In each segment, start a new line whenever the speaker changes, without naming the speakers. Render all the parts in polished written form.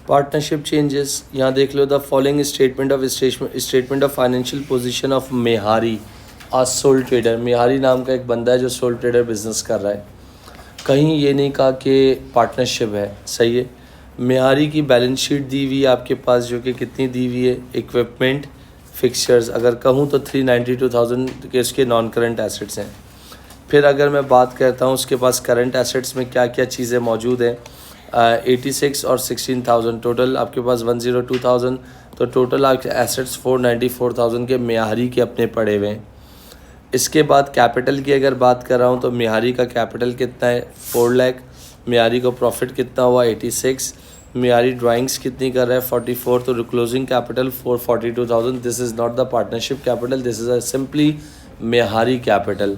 Partnership changes, यहाँ देख लो, the following statement of financial position of Mehari a sole trader. Mehari नाम का एक बंदा है जो सोल ट्रेडर बिजनेस कर रहा है, कहीं ये नहीं कहा कि पार्टनरशिप है, सही है। मेहारी की बैलेंस शीट दी हुई है आपके पास, जो कि कितनी दी हुई है, इक्विपमेंट फिक्सचर्स अगर कहूँ तो 392,000 के उसके नॉन करंट एसेट्स हैं। फिर अगर मैं बात करता हूँ उसके पास करंट एसेट्स में क्या क्या चीज़ें मौजूद हैं, 86 और 16,000, टोटल आपके पास 102,000, तो टोटल आपके एसेट्स 494,000 के मेहारी के अपने पड़े हुए हैं। इसके बाद कैपिटल की अगर बात कर रहा हूँ तो मेहारी का कैपिटल कितना है, 4 लाख। मेहारी को प्रॉफिट कितना हुआ, 86। मेहारी ड्राइंग्स कितनी कर रहा है, 44। तो closing capital 442,000। This is not the partnership capital, this is a simply Mehari capital.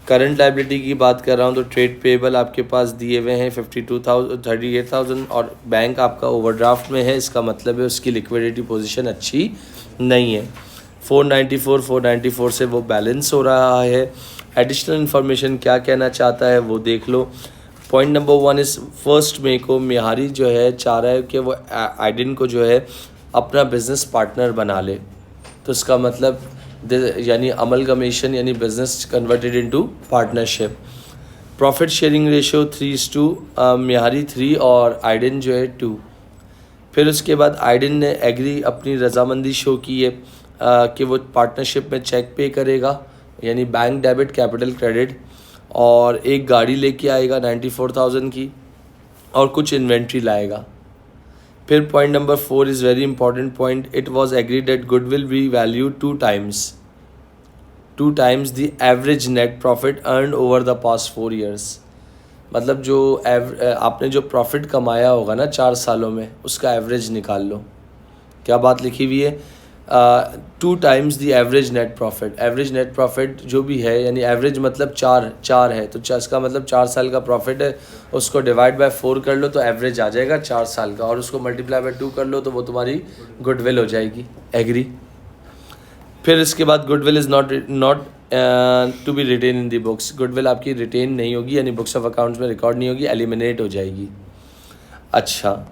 Current liability की बात कर रहा हूँ तो ट्रेड पेबल आपके पास दिए हुए हैं 38,000 और बैंक आपका ओवरड्राफ्ट में है, इसका मतलब है उसकी लिक्विडिटी पोजीशन अच्छी नहीं है। 494 से वो बैलेंस हो रहा है। एडिशनल इन्फॉर्मेशन क्या कहना चाहता है वो देख लो। पॉइंट नंबर 1 इस 1 मई को मेहारी जो है चाह रहा है कि वो आइडिन को जो है अपना बिजनेस पार्टनर बना ले, तो इसका मतलब यानी अमलगमेशन यानी business converted into partnership. Profit sharing ratio 3:2, मेहारी 3 और आइडिन जो है 2। फिर उसके बाद आइडिन ने एग्री अपनी रजामंदी शो की है कि वो पार्टनरशिप में चेक पे करेगा, यानी बैंक डेबिट कैपिटल क्रेडिट, और एक गाड़ी लेके आएगा 94,000 की और कुछ इन्वेंट्री लाएगा। फिर point number 4 is very important point, it was agreed that goodwill be value 2 times the average net profit earned over the past 4 years. मतलब जो आपने जो प्रॉफिट कमाया होगा ना 4 सालों में, उसका एवरेज निकाल लो। क्या बात लिखी हुई है, 2 times the average net profit. Average net profit जो भी है, यानी एवरेज मतलब चार है, तो इसका मतलब 4 साल का प्रॉफिट है, उसको डिवाइड बाय 4 कर लो तो एवरेज आ जाएगा 4 साल का, और उसको मल्टीप्लाई बाय 2 कर लो तो वो तुम्हारी गुडविल हो जाएगी। एग्री। फिर इसके बाद goodwill is not to be written in the books. Goodwill आपकी रिटेन नहीं होगी, यानी बुक्स ऑफ अकाउंट्स में रिकॉर्ड नहीं होगी, एलिमिनेट हो जाएगी। अच्छा,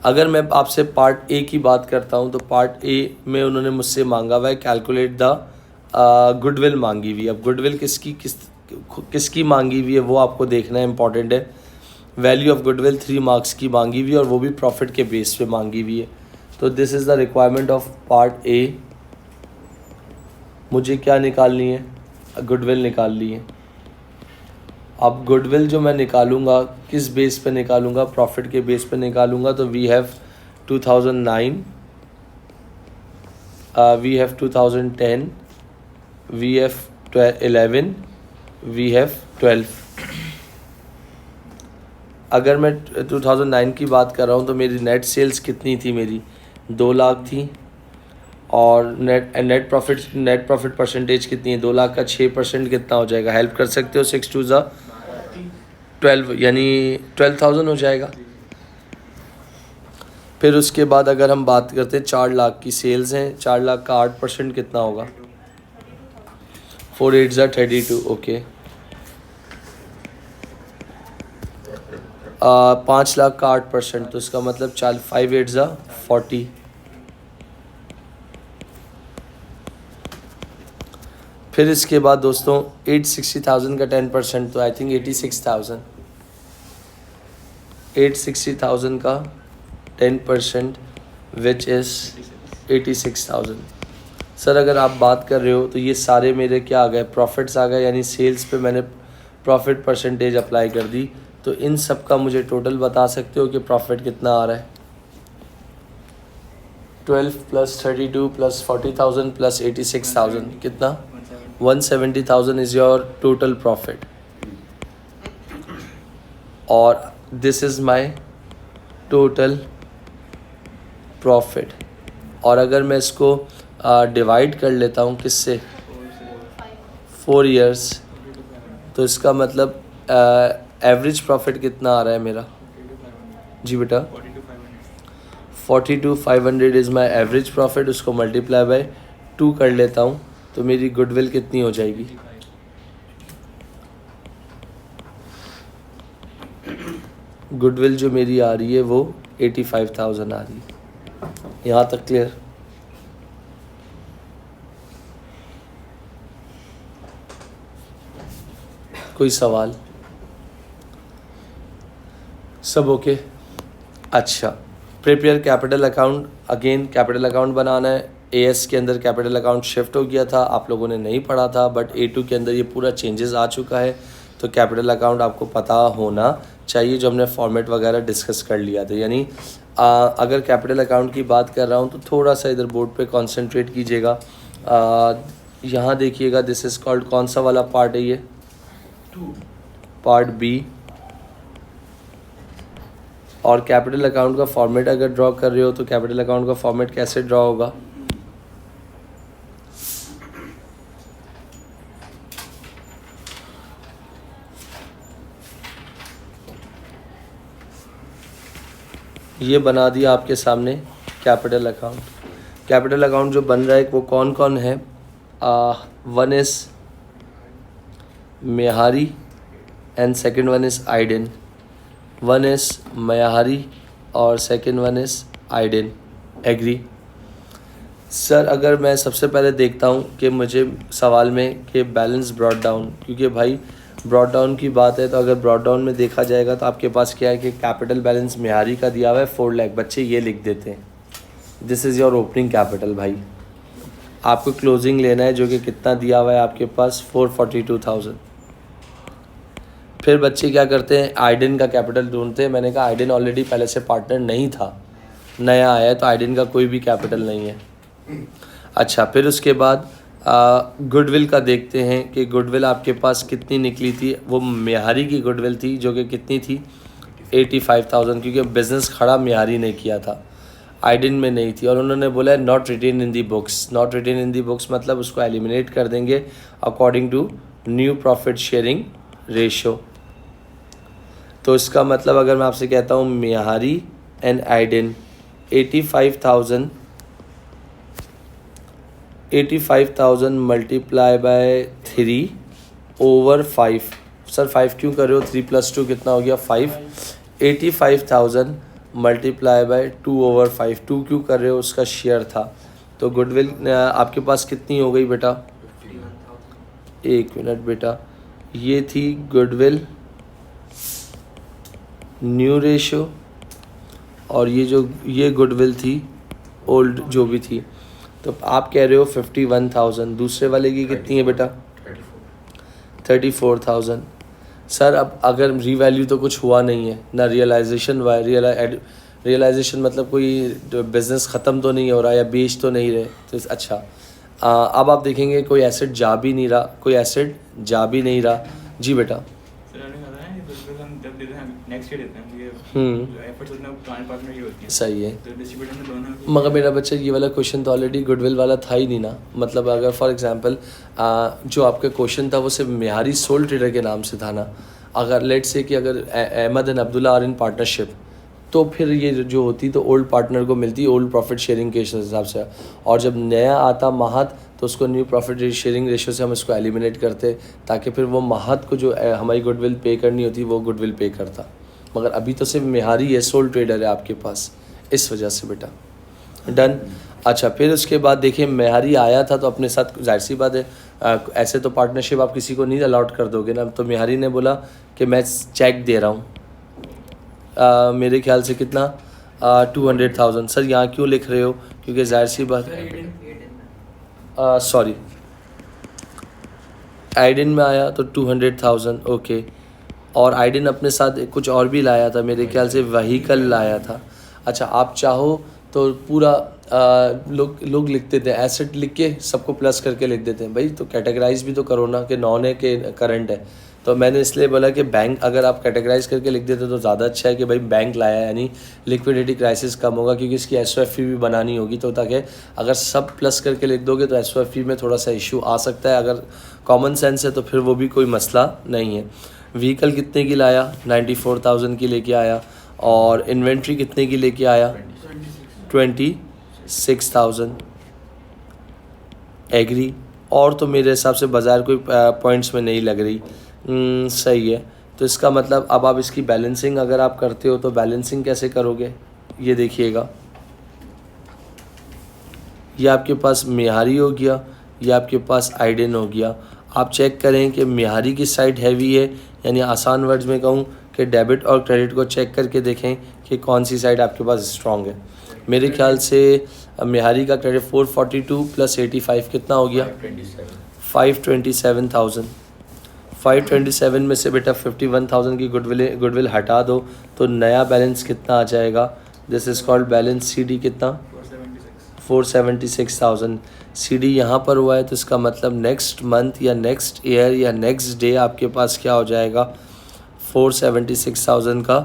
अगर मैं आपसे पार्ट ए की बात करता हूँ तो पार्ट ए में उन्होंने मुझसे मांगा हुआ है कैलकुलेट द गुडविल मांगी हुई। अब गुडविल किसकी मांगी हुई है वो आपको देखना है, इंपॉर्टेंट है। वैल्यू ऑफ गुडविल 3 मार्क्स की मांगी हुई है और वो भी प्रॉफिट के बेस पे मांगी हुई है। तो this is the requirement of part A. मुझे क्या निकालनी है, गुडविल निकालनी है। अब गुडविल जो मैं निकालूंगा किस बेस पे निकालूंगा, प्रॉफिट के बेस पे निकालूंगा। तो we have 2009, we have 2010, we have 11, we have 12। अगर मैं 2009 की बात कर रहा हूँ तो मेरी नेट सेल्स कितनी थी, मेरी 2 लाख थी, और नेट प्रॉफिट परसेंटेज कितनी है, 2 लाख का 6% कितना हो जाएगा, हेल्प कर सकते हो, 6 2 12, यानी 12,000 हो जाएगा। फिर उसके बाद अगर हम बात करते हैं 4 लाख की सेल्स हैं, 4 लाख का 8% कितना होगा, 4 8 32, ओके। 5 लाख का 8%, तो इसका मतलब 5 8 40। फिर इसके बाद दोस्तों 860,000 का 10%, तो आई थिंक 86,000। 860,000 का 10% विच इज़ 86,000। सर अगर आप बात कर रहे हो तो ये सारे मेरे क्या आ गए, प्रॉफिट्स आ गए, यानी सेल्स पे मैंने प्रॉफिट परसेंटेज अप्लाई कर दी। तो इन सब का मुझे टोटल बता सकते हो कि प्रॉफिट कितना आ रहा है। 12 + 32 + 40,000 + 86,000 कितना, 170,000 इज़ योर टोटल प्रॉफिट, और this is my total profit. और अगर मैं इसको डिवाइड कर लेता हूँ किससे, 4 ईयर्स, तो इसका मतलब एवरेज प्रॉफिट कितना आ रहा है मेरा, जी बेटा 42,500 इज़ माई एवरेज प्रॉफिट। उसको मल्टीप्लाई बाय 2 कर लेता हूँ तो मेरी गुडविल कितनी हो जाएगी, गुडविल जो मेरी आ रही है वो 85,000 आ रही है। यहाँ तक क्लियर? कोई सवाल? सब ओके? अच्छा, prepare capital account. Again capital account बनाना है। एएस के अंदर कैपिटल अकाउंट शिफ्ट हो गया था, आप लोगों ने नहीं पढ़ा था, बट A2 के अंदर ये पूरा चेंजेस आ चुका है। तो कैपिटल अकाउंट आपको पता होना चाहिए, जो हमने फॉर्मेट वगैरह डिस्कस कर लिया था। यानी अगर कैपिटल अकाउंट की बात कर रहा हूँ तो थोड़ा सा इधर बोर्ड पे कंसंट्रेट कीजिएगा। यहाँ देखिएगा, दिस इज़ कॉल्ड, कौन सा वाला पार्ट है ये? Part B. और कैपिटल अकाउंट का फॉर्मेट अगर ड्रॉ कर रहे हो तो कैपिटल अकाउंट का फॉर्मेट कैसे ड्रॉ होगा? ये बना दिया आपके सामने कैपिटल अकाउंट। कैपिटल अकाउंट जो बन रहा है वो कौन कौन है? One is Mehari and second one is Aiden. One is Mehari और second one is Aiden. Agree? Sir अगर मैं सबसे पहले देखता हूँ कि मुझे सवाल में कि बैलेंस ब्रॉट डाउन, क्योंकि भाई ब्रॉट डाउन की बात है, तो अगर ब्रॉट डाउन में देखा जाएगा तो आपके पास क्या है कि कैपिटल बैलेंस मेहारी का दिया हुआ है 4 लाख। बच्चे ये लिख देते हैं, this is your opening capital. भाई आपको क्लोजिंग लेना है जो कि कितना दिया हुआ है आपके पास? 442,000। फिर बच्चे क्या करते हैं? आइडेन का कैपिटल ढूंढते हैं। मैंने कहा आइडेन ऑलरेडी पहले से पार्टनर नहीं था, नया आया है, तो आइडेन का कोई भी कैपिटल नहीं है। अच्छा, फिर उसके बाद गुडविल का देखते हैं कि गुडविल आपके पास कितनी निकली थी। वो मेहारी की गुडविल थी जो कि कितनी थी? 85,000, क्योंकि बिज़नेस खड़ा मेहारी ने किया था, आइडेन में नहीं थी। और उन्होंने बोला not written in the books. Not written in the books मतलब उसको एलिमिनेट कर देंगे according to new profit sharing ratio. तो इसका मतलब अगर मैं आपसे कहता हूँ Mehari and Aiden 85,000 multiply by 3 over 5। Sir 5 क्यों कर रहे हो? 3 + 2 कितना हो गया? 5। 85,000 मल्टीप्लाई बाय 2 ओवर 5। 2 क्यों कर रहे हो? उसका शेयर था। तो गुडविल आपके पास कितनी हो गई बेटा? 1 मिनट बेटा, ये थी गुडविल न्यू रेशो, और ये गुडविल थी ओल्ड जो भी थी। तो आप कह रहे हो 51,000। दूसरे वाले की कितनी है बेटा? 34,000। सर अब अगर रीवैल्यू तो कुछ हुआ नहीं है ना, रियलाइजेशन रियलाइजेशन मतलब कोई बिज़नेस ख़त्म तो नहीं हो रहा या बेच तो नहीं रहे। तो अच्छा, अब आप देखेंगे कोई एसेट जा भी नहीं रहा, कोई एसेट जा भी नहीं रहा। जी बेटा। सही है, मगर मेरा बच्चा ये वाला क्वेश्चन तो ऑलरेडी गुडविल वाला था ही नहीं ना। मतलब अगर फॉर एग्जांपल जो आपका क्वेश्चन था वो सिर्फ मेहारी सोल ट्रेडर के नाम से था ना। अगर लेट से कि अगर Ahmed and Abdullah are in partnership, तो फिर ये जो होती तो ओल्ड पार्टनर को मिलती ओल्ड प्रॉफिट शेयरिंग के हिसाब से, और जब नया आता महत तो उसको न्यू प्रॉफिट शेयरिंग रेशो से हम इसको एलिमिनेट करते, ताकि फिर वो महत को जो हमारी गुडविल पे करनी होती वो गुडविल पे करता। मगर अभी तो सिर्फ मेहारी है, सोल ट्रेडर है आपके पास, इस वजह से बेटा। डन। अच्छा, फिर उसके बाद देखिए मेहारी आया था तो अपने साथ जाहिर सी बात है ऐसे तो पार्टनरशिप आप किसी को नहीं अलॉट कर दोगे ना। तो मेहारी ने बोला कि मैं चेक दे रहा हूँ, मेरे ख्याल से कितना 200,000। सर यहाँ क्यों लिख रहे हो? क्योंकि जाहिर सी बात सॉरी आइडेन में आया तो 200,000। ओके, और आइडेन अपने साथ कुछ और भी लाया था, मेरे ख्याल से व्हीकल लाया था। अच्छा, आप चाहो तो पूरा लोग लिखते थे एसेट लिख के सबको प्लस करके लिख देते हैं। भाई तो कैटेगराइज भी तो करो ना कि नॉन है कि करंट है। तो मैंने इसलिए बोला कि बैंक अगर आप कैटेगराइज करके लिख देते तो ज़्यादा अच्छा है कि भाई बैंक लाया है, यानी लिक्विडिटी क्राइसिस कम होगा, क्योंकि इसकी SOFE भी बनानी होगी। तो ताकि अगर सब प्लस करके लिख दोगे तो SOFE में थोड़ा सा इशू आ सकता है। अगर कॉमन सेंस है तो फिर वो भी कोई मसला नहीं है। व्हीकल कितने की लाया? 94,000 की लेके आया। और इन्वेंट्री कितने की लेके आया? 26,000। एग्री? और तो मेरे हिसाब से बाज़ार कोई पॉइंट्स में नहीं लग रही। सही है। तो इसका मतलब अब आप इसकी बैलेंसिंग अगर आप करते हो तो बैलेंसिंग कैसे करोगे? ये देखिएगा, ये आपके पास मेहारी हो गया, ये आपके पास आइडेन हो गया। आप चेक करें कि मेहारी की साइड हैवी है, यानी आसान वर्ड्स में कहूँ कि डेबिट और क्रेडिट को चेक करके देखें कि कौन सी साइड आपके पास स्ट्रॉन्ग है। मेरे ख्याल से मेहारी का क्रेडिट 442 प्लस 85 कितना हो गया? 527,000। 527 में से बेटा 51,000 की गुडविल हटा दो तो नया बैलेंस कितना आ जाएगा? This is called balance CD कितना? 476,000। CD यहाँ पर हुआ है तो इसका मतलब नेक्स्ट मंथ या नेक्स्ट ईयर या नेक्स्ट डे आपके पास क्या हो जाएगा? 476,000 का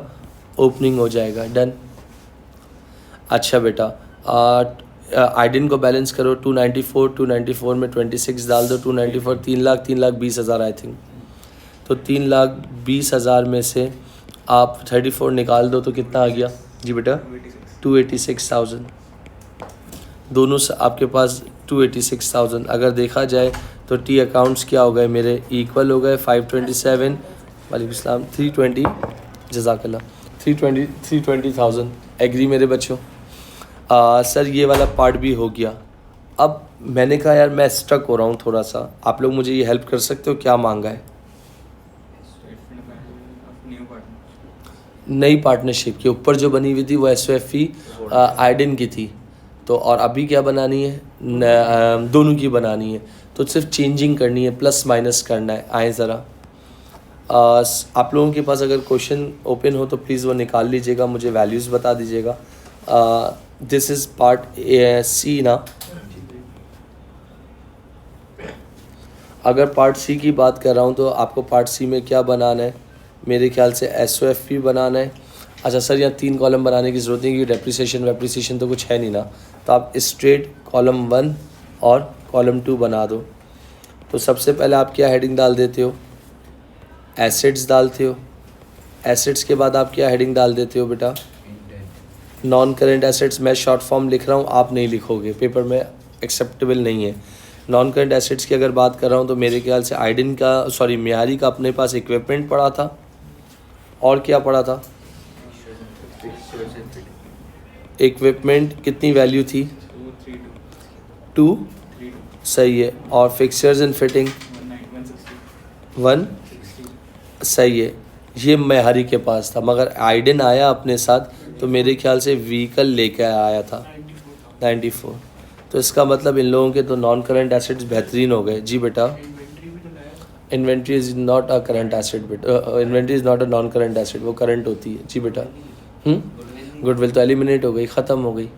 ओपनिंग हो जाएगा। डन। अच्छा बेटा, आइडिन को बैलेंस करो। 294 में 26 डाल दो। 294 3,20,000 आई थिंक। तो 3,20,000 में से आप 34 निकाल दो तो कितना आ गया? जी बेटा 286,000। दोनों से आपके पास 286,000। अगर देखा जाए तो टी अकाउंट्स क्या हो गए मेरे? इक्वल हो गए 527 वालेकुम सलाम 320 जज़ाकल्लाह 320,000। एग्री मेरे बच्चों? सर ये वाला पार्ट भी हो गया। अब मैंने कहा यार मैं स्टक हो रहा हूँ थोड़ा सा, आप लोग मुझे ये हेल्प कर सकते हो? क्या मांगा है? नई पार्टनरशिप के ऊपर जो बनी हुई थी वो SOFE आइडिन की थी, तो और अभी क्या बनानी है? दोनों की बनानी है, तो सिर्फ चेंजिंग करनी है, प्लस माइनस करना है। आए ज़रा, आप लोगों के पास अगर क्वेश्चन ओपन हो तो प्लीज़ वो निकाल लीजिएगा, मुझे वैल्यूज़ बता दीजिएगा। दिस इज़ पार्ट C ना। अगर पार्ट C की बात कर रहा हूँ तो आपको पार्ट C में क्या बनाना है? मेरे ख्याल से SOFE बनाना है। अच्छा सर यहाँ 3 कॉलम बनाने की ज़रूरत नहीं क्योंकि डेप्रिसिएशन तो कुछ है नहीं ना, तो आप स्ट्रेट कॉलम 1 और कॉलम 2 बना दो। तो सबसे पहले आप क्या हेडिंग डाल देते हो? एसेट्स डालते हो। एसेट्स के बाद आप क्या हेडिंग डाल देते हो बेटा? Non current assets. मैं शॉर्ट फॉर्म लिख रहा हूँ, आप नहीं लिखोगे, पेपर में एक्सेप्टेबल नहीं है। नॉन करेंट एसेट्स की अगर बात कर रहा हूँ तो मेरे ख्याल से आइडिन का मेहारी का अपने पास इक्विपमेंट पड़ा था, और क्या पड़ा था? इक्विपमेंट कितनी वैल्यू थी? 2। सही है। और फिक्सचर्स एंड फिटिंग 1। सही है। ये मेहारी के पास था, मगर आइडिन आया अपने साथ तो मेरे ख्याल से व्हीकल लेकर आया था 94। तो इसका मतलब इन लोगों के तो नॉन करंट एसेट्स बेहतरीन हो गए। जी बेटा, inventory is not a current asset बेटा, inventory is not a non current asset, वो करंट होती है। जी बेटा। गुडविल तो एलिमिनेट हो गई, ख़त्म हो गई।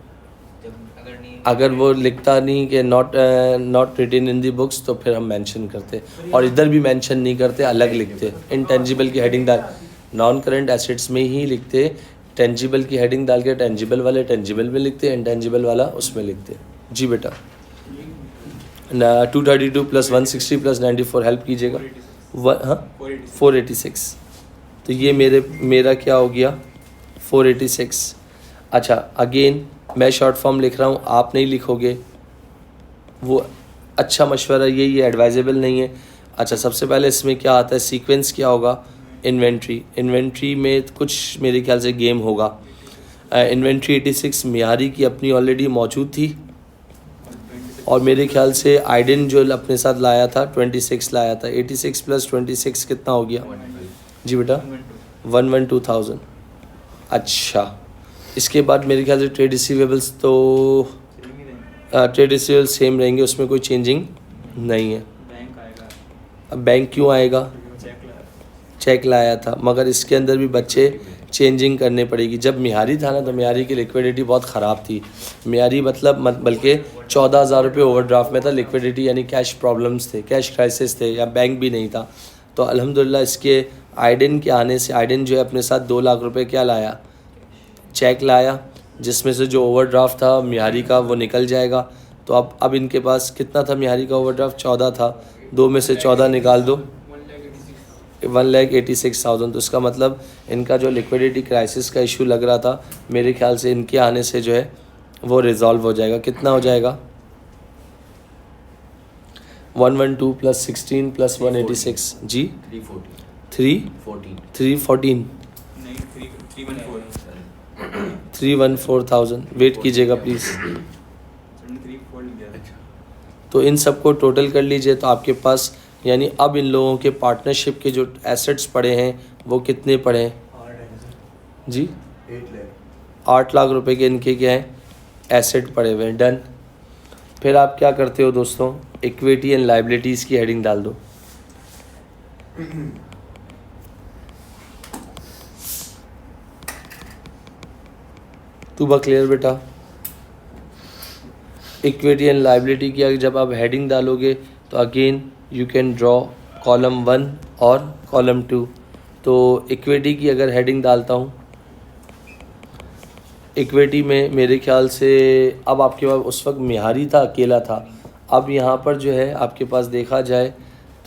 अगर वो लिखता नहीं कि not written in the books तो फिर हम मेंशन करते, और इधर भी मेंशन नहीं करते, अलग लिखते। इंटेंजिबल की हेडिंग डाल, नॉन करंट एसेट्स में ही लिखते, टेंजिबल की हेडिंग डाल के टेंजिबल वाले टेंजिबल में लिखते, इंटेंजिबल वाला उसमें लिखते। जी बेटा। 232 प्लस 160 प्लस 94 हेल्प कीजिएगा। 486। तो ये मेरा क्या हो गया? 486। अच्छा अगेन मैं शॉर्ट फॉर्म लिख रहा हूँ, आप नहीं लिखोगे, वो अच्छा मशवरा ये एडवाइजेबल नहीं है। अच्छा सबसे पहले इसमें क्या आता है? सीक्वेंस क्या होगा? इन्वेंट्री में कुछ मेरे ख्याल से गेम होगा। इन्वेंट्री 86 मेहारी की अपनी ऑलरेडी मौजूद थी, और मेरे ख्याल से आइडिन जो अपने साथ लाया था 26 लाया था। 86 प्लस 26 कितना हो गया? जी बेटा 112,000। अच्छा इसके बाद मेरे ख्याल से ट्रेड रिसीवेबल्स तो ट्रेड रिसीवेबल्स सेम रहेंगे, उसमें कोई चेंजिंग नहीं है। अब बैंक क्यों आएगा? चेक लाया था, मगर इसके अंदर भी बच्चे चेंजिंग करने पड़ेगी। जब मेहारी था ना तो मेहारी की लिक्विडिटी बहुत ख़राब थी। मेहारी बल्कि 14,000 रुपये ओवरड्राफ्ट में था। लिक्विडिटी यानी कैश प्रॉब्लम्स थे, कैश क्राइसिस थे, या बैंक भी नहीं था। तो अल्हम्दुलिल्लाह इसके आइडिन के आने से, आइडिन जो है अपने साथ 2 लाख रुपये क्या लाया? चेक लाया, जिसमें से जो ओवरड्राफ्ट था मेहारी का वो निकल जाएगा। तो अब इनके पास कितना था? मेहारी का ओवरड्राफ्ट 14 था, 2 में से 14 निकाल दो, 1,86,000। तो इसका मतलब इनका जो लिक्विडिटी क्राइसिस का इशू लग रहा था, मेरे ख्याल से इनके आने से जो है वो रिजॉल्व हो जाएगा। कितना हो जाएगा? 112 प्लस 16 प्लस 186 जी 314 314,000, वेट कीजिएगा प्लीज़। तो इन सबको टोटल कर लीजिए तो आपके पास यानी अब इन लोगों के पार्टनरशिप के जो एसेट्स पड़े हैं वो कितने पड़े हैं जी? 8 लाख रुपए के इनके क्या हैं एसेट पड़े हुए हैं। डन। फिर आप क्या करते हो दोस्तों, इक्विटी एंड लाइबिलिटीज़ की हेडिंग डाल दो। तू बा क्लियर बेटा। इक्विटी एंड लाइबिलिटी की जब आप हेडिंग डालोगे तो again you can draw column 1 और कॉलम 2। तो इक्विटी की अगर हेडिंग डालता हूँ, इक्विटी में मेरे ख्याल से अब आपके पास उस वक्त मिहारी था, अकेला था। अब यहाँ पर जो है आपके पास देखा जाए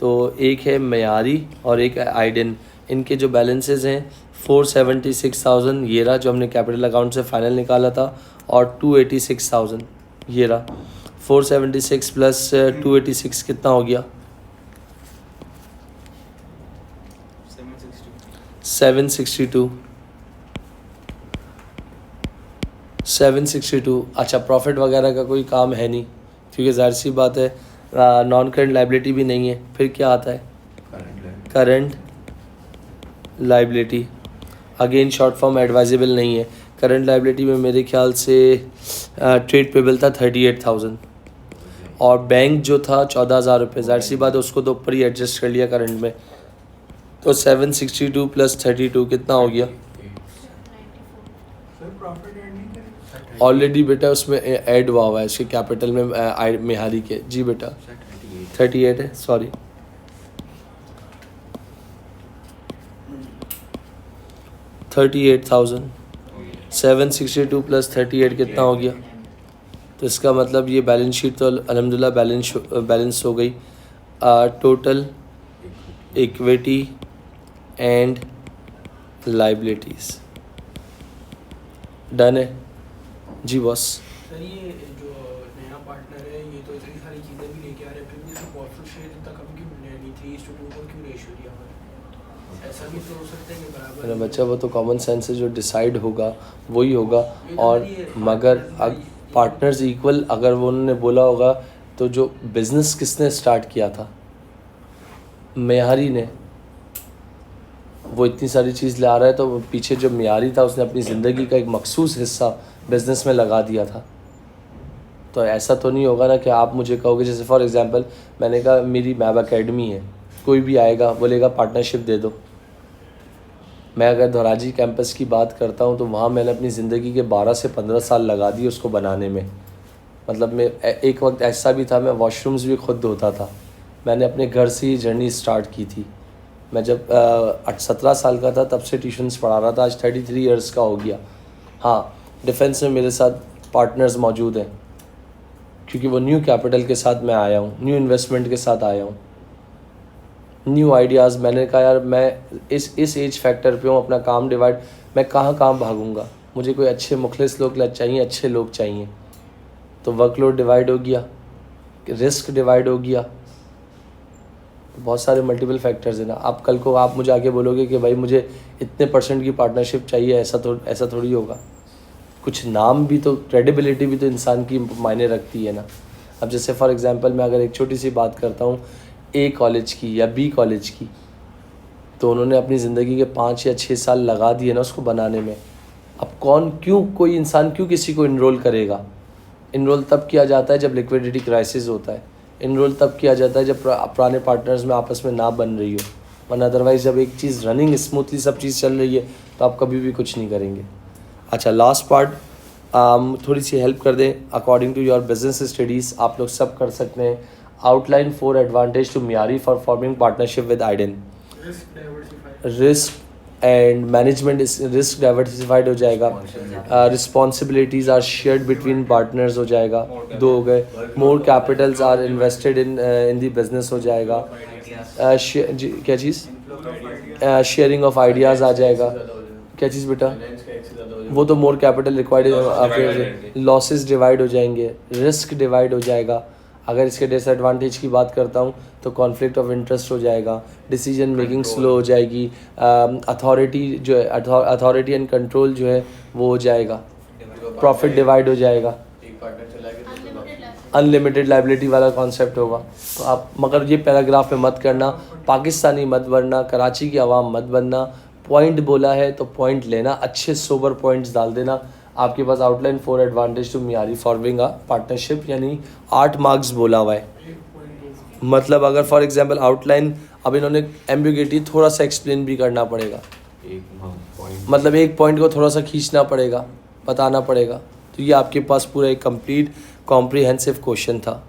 तो एक है मिहारी और एक है आइडन। इनके जो बैलेंसेस हैं 476,000 ये रहा जो हमने कैपिटल अकाउंट से फाइनल निकाला था, और 286,000 ये रहा। 476 प्लस 286 कितना हो गया? 762। 762। अच्छा, प्रॉफिट वगैरह का कोई काम है नहीं क्योंकि ज़ाहिर सी बात है नॉन करंट लाइबिलिटी भी नहीं है। फिर क्या आता है? Current liability. Again short form advisable नहीं है। करंट लाइबिलिटी में मेरे ख्याल से ट्रेड पेबल था 38,000 और बैंक जो था 14,000 रुपये। ज़ाहिर सी बात है उसको तो ऊपर ही एडजस्ट कर लिया करंट में। तो 762 प्लस 32 कितना हो गया? ऑलरेडी बेटा उसमें ऐड हुआ है इसके कैपिटल में मिहारी के। जी बेटा 38 है, सॉरी। $38,000। 762 प्लस 38 कितना हो गया? तो इसका मतलब ये बैलेंस शीट तो अल्हम्दुलिल्लाह बैलेंस हो गई। Total equity and liabilities done है जी बॉस।
सर ये जो नया पार्टनर है ये तो इतनी सारी चीज़ें भी लेके आ रहे हैं, फिर भी इसको प्रॉफिट शेयर इतना कम क्यों मिल रहा है? 3:2 को क्यों रेशियो दिया हुआ है? ऐसा भी तो हो सकता है कि बराबर।
मेरा बच्चा वो तो कॉमन सेंस से जो डिसाइड होगा वही होगा। और मगर पार्टनर्स इक्वल अगर वो उन्होंने बोला होगा तो जो बिज़नेस किसने स्टार्ट किया था? मिहारी ने। वो इतनी सारी चीज़ ला रहा है तो पीछे जो मिहारी था उसने अपनी ज़िंदगी का एक मखसूस हिस्सा बिज़नेस में लगा दिया था। तो ऐसा तो नहीं होगा ना कि आप मुझे कहोगे, जैसे फॉर एग्जांपल मैंने कहा मेरी मैब अकेडमी है, कोई भी आएगा बोलेगा पार्टनरशिप दे दो। मैं अगर धोराजी कैंपस की बात करता हूँ तो वहाँ मैंने अपनी ज़िंदगी के 12 से 15 साल लगा दिए उसको बनाने में। मतलब मैं एक वक्त ऐसा भी था मैं वॉशरूम्स भी खुद धोता था। मैंने अपने घर से ही जर्नी स्टार्ट की थी। मैं जब 17 साल का था तब से ट्यूशन्स पढ़ा रहा था। आज 33 इयर्स का हो गया। हाँ, डिफेंस में मेरे साथ पार्टनर्स मौजूद हैं क्योंकि वो न्यू कैपिटल के साथ मैं आया हूँ, न्यू इन्वेस्टमेंट के साथ आया हूँ, न्यू आइडियाज़। मैंने कहा यार मैं इस एज फैक्टर पे हूँ, अपना काम डिवाइड, मैं कहाँ भागूंगा, मुझे कोई अच्छे मुखलिस लोग चाहिए, अच्छे लोग चाहिए। तो वर्कलोड डिवाइड हो गया, रिस्क डिवाइड हो गया, बहुत सारे मल्टीपल फैक्टर्स हैं ना। आप कल को आप मुझे आके बोलोगे कि भाई मुझे इतने % की पार्टनरशिप चाहिए, ऐसा थोड़ी होगा। कुछ नाम भी तो, क्रेडिबिलिटी भी तो इंसान की मायने रखती है ना। अब जैसे फॉर एग्जांपल मैं अगर एक छोटी सी बात करता हूँ A कॉलेज की या B कॉलेज की, तो उन्होंने अपनी ज़िंदगी के 5 या 6 साल लगा दिए ना उसको बनाने में। अब कोई इंसान क्यों किसी को इनरोल करेगा? इनरोल तब किया जाता है जब लिक्विडिटी क्राइसिस होता है। इनरोल तब किया जाता है जब पुराने पार्टनर्स में आपस में ना बन रही हो, वरना अदरवाइज़ जब एक चीज़ रनिंग स्मूथली सब चीज़ चल रही है तो आप कभी भी कुछ नहीं करेंगे। अच्छा, लास्ट पार्ट थोड़ी सी हेल्प कर दें। According to your business studies आप लोग सब कर सकते हैं। Outline 4 advantage to Mehari for forming partnership with Aidan. Risk and management, risk diversified हो जाएगा। Responsibilities are shared between partners हो जाएगा, 2 हो गए। More capitals are invested in the business हो जाएगा। क्या चीज़? शेयरिंग ऑफ आइडियाज़ आ जाएगा। क्या चीज़ बेटा? वो तो more capital required, losses divide हो जाएंगे, रिस्क डिवाइड हो जाएगा। अगर इसके डिसएडवांटेज की बात करता हूँ तो कॉन्फ्लिक्ट ऑफ इंटरेस्ट हो जाएगा, डिसीजन मेकिंग स्लो हो जाएगी, अथॉरिटी जो है अथॉरिटी एंड कंट्रोल जो है वो हो जाएगा, प्रॉफिट डिवाइड हो जाएगा,
एक पार्टनर चला गया
अनलिमिटेड लाइबिलिटी वाला कॉन्सेप्ट होगा। तो आप मगर ये पैराग्राफ में मत करना, पाकिस्तानी मत बनना, कराची की आवाम मत बनना। पॉइंट बोला है तो पॉइंट लेना, अच्छे सोबर पॉइंट्स डाल देना। आपके पास outline 4 advantage to Mehari forming a partnership, यानी 8 मार्क्स बोला हुआ है। मतलब अगर फॉर एग्जांपल आउटलाइन, अब इन्होंने एम्बिग्यूटी थोड़ा सा एक्सप्लेन भी करना पड़ेगा,
एक पॉइंट
मतलब एक पॉइंट को थोड़ा सा खींचना पड़ेगा, बताना पड़ेगा। तो ये आपके पास पूरा एक कंप्लीट कॉम्प्रिहेंसिव क्वेश्चन था।